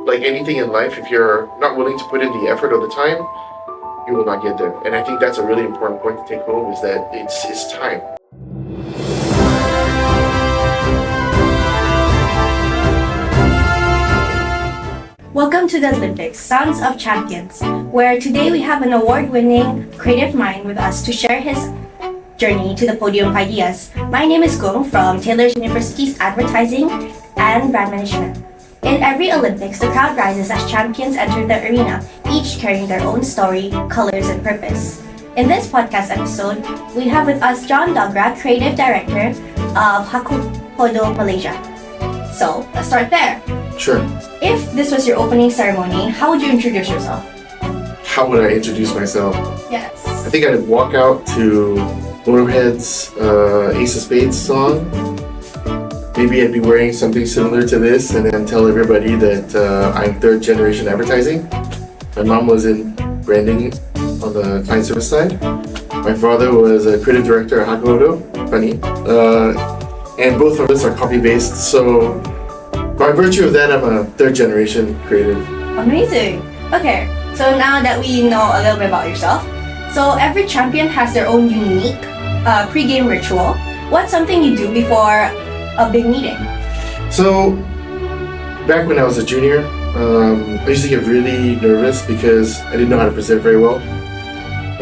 like anything in life, if you're not willing to put in the effort or the time, you will not get there. And I think that's a really important point to take home, is that it's time. Welcome to the Adlympics, Sons of Champions, where today we have an award-winning creative mind with us to share his journey to the podium of ideas. My name is Gong from Taylor University's Advertising and Brand Management. In every Olympics, the crowd rises as champions enter the arena, each carrying their own story, colors, and purpose. In this podcast episode, we have with us Jonn Dogra, Creative Director of Hakuhodo, Malaysia. So, let's start there. Sure. If this was your opening ceremony, how would you introduce yourself? How would I introduce myself? Yes. I think I'd walk out to Motorhead's Ace of Spades song. Maybe I'd be wearing something similar to this and then tell everybody that I'm third generation advertising. My mom was in branding on the client service side. My father was a creative director at Hakuhodo, funny. And both of us are copy-based, so by virtue of that, I'm a third generation creative. Amazing. Okay, so now that we know a little bit about yourself, so every champion has their own unique pre-game ritual. What's something you do before a big meeting? So, back when I was a junior, I used to get really nervous because I didn't know how to present very well.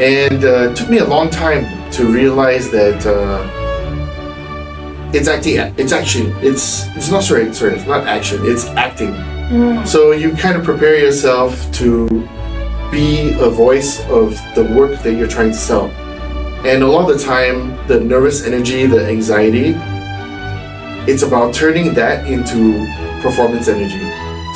And it took me a long time to realize that it's not action, it's acting. So you kind of prepare yourself to be a voice of the work that you're trying to sell. And a lot of the time, the nervous energy, the anxiety, it's about turning that into performance energy.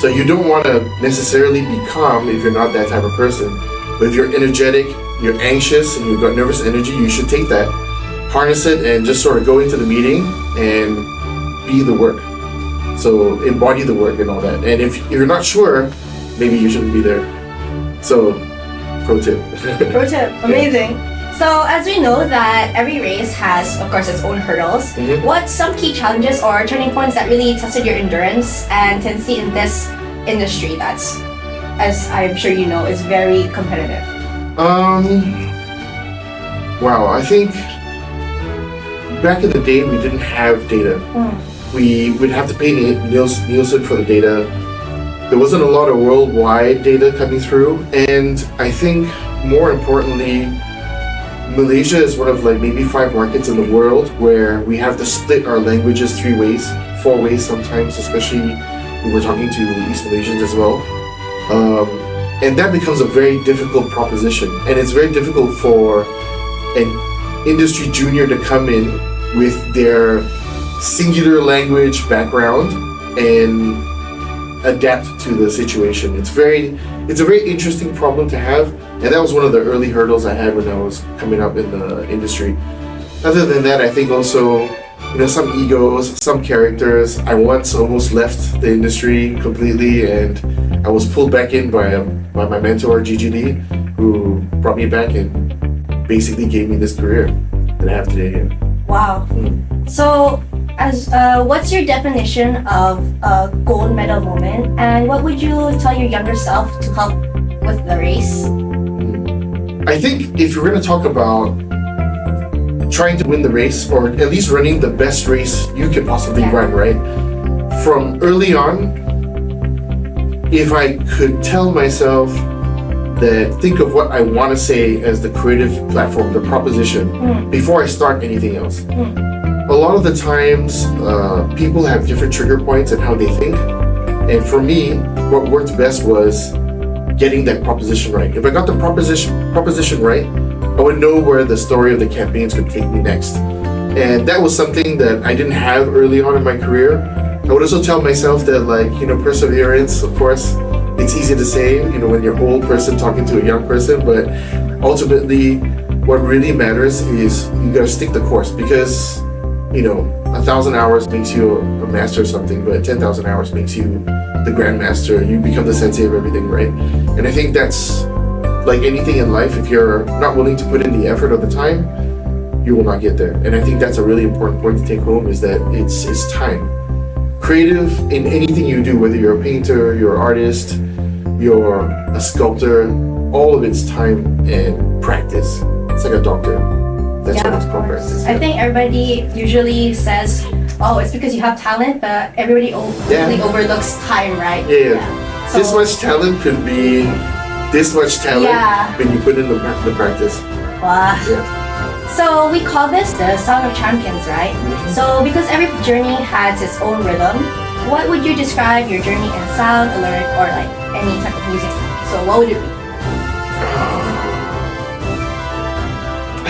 So you don't want to necessarily be calm if you're not that type of person. But if you're energetic, you're anxious, and you've got nervous energy, you should take that, harness it, and just sort of go into the meeting and be the work. So embody the work and all that. And if you're not sure, maybe you shouldn't be there. So, pro tip. Pro tip, amazing. Yeah. So as we know that every race has, of course, its own hurdles, what's some key challenges or turning points that really tested your endurance and tenacity in this industry that's, as I'm sure you know, is very competitive? Wow, I think back in the day, we didn't have data. We would have to pay Nielsen for the data. There wasn't a lot of worldwide data coming through. And I think more importantly, Malaysia is one of like maybe 5 markets in the world where we have to split our languages 3 ways, 4 ways sometimes, especially when we're talking to East Malaysians as well. And that becomes a very difficult proposition. And it's very difficult for an industry junior to come in with their singular language background and adapt to the situation. It's a very interesting problem to have, and that was one of the early hurdles I had when I was coming up in the industry. Other than that, I think also, some egos, some characters. I once almost left the industry completely, and I was pulled back in by my mentor, Gigi Lee, who brought me back and basically gave me this career that I have today. Wow. So, what's your definition of a gold medal moment, and what would you tell your younger self to help with the race? I think if you're going to talk about trying to win the race, or at least running the best race you can possibly run, right? From early on, if I could tell myself that think of what I want to say as the creative platform, the proposition, before I start anything else. A lot of the times, people have different trigger points and how they think. And for me, what worked best was getting that proposition right. If I got the proposition right, I would know where the story of the campaigns could take me next. And that was something that I didn't have early on in my career. I would also tell myself that, perseverance, of course, it's easy to say, when you're an old person talking to a young person, but ultimately, what really matters is you gotta stick the course, because 1,000 hours makes you a master of something, but 10,000 hours makes you the grandmaster. You become the sensei of everything, right? And I think that's like anything in life. If you're not willing to put in the effort or the time, you will not get there. And I think that's a really important point to take home, is that it's time. creative in anything you do, whether you're a painter, you're an artist, you're a sculptor, all of it's time and practice. It's like a doctor. That's Yeah, what it's of called, course. practice. I think everybody usually says, "Oh, it's because you have talent," but everybody really overlooks time, right? Yeah. So, This much talent could be this much talent Yeah. when you put in the practice. wow. Yeah. So we call this the Sound of Champions, right? So because every journey has its own rhythm, what would you describe your journey in sound, alert, or like any type of music? So what would it be?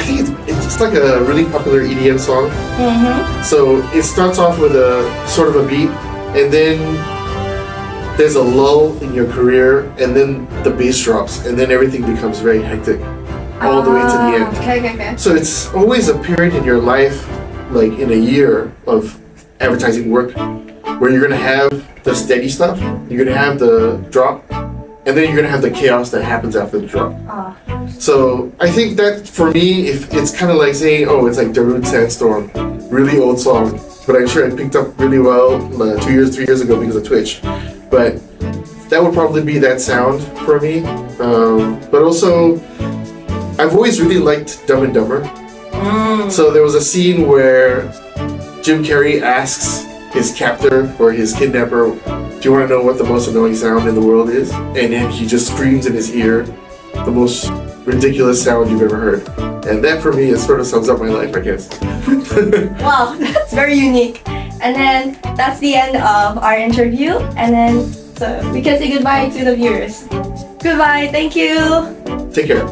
I think it's like a really popular EDM song. Mm-hmm. So it starts off with a sort of a beat, and then there's a lull in your career, and then the bass drops, and then everything becomes very hectic all the way to the end. Okay. So it's always a period in your life, like in a year of advertising work, where you're gonna have the steady stuff, you're gonna have the drop, and then you're gonna have the chaos that happens after the drop. Oh. So I think that for me, if it's kind of like saying, oh, it's like Darude Sandstorm, really old song, but I'm sure it picked up really well 3 years ago because of Twitch. But that would probably be that sound for me. But also, I've always really liked Dumb and Dumber. So there was a scene where Jim Carrey asks his captor or his kidnapper, "Do you want to know what the most annoying sound in the world is?" And then he just screams in his ear the most ridiculous sound you've ever heard. And that for me, it sort of sums up my life, I guess. Wow, that's very unique. And then that's the end of our interview. And then so we can say goodbye to the viewers. Goodbye, thank you. Take care.